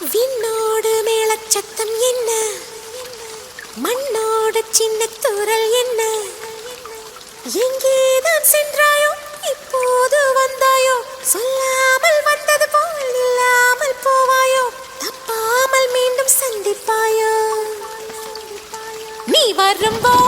விண்ணோடு மேளச்சத்தம் என்ன, மண்ணோடு சின்ன தூரல் என்ன, எங்கேதான் சென்றாயோ இப்போது வந்தாயோ, சொல்லாமல் வந்தது போல் இல்லாமல் போவாயோ, தப்பாமல் மீண்டும் சந்திப்பாயோ, நீ வரும்போ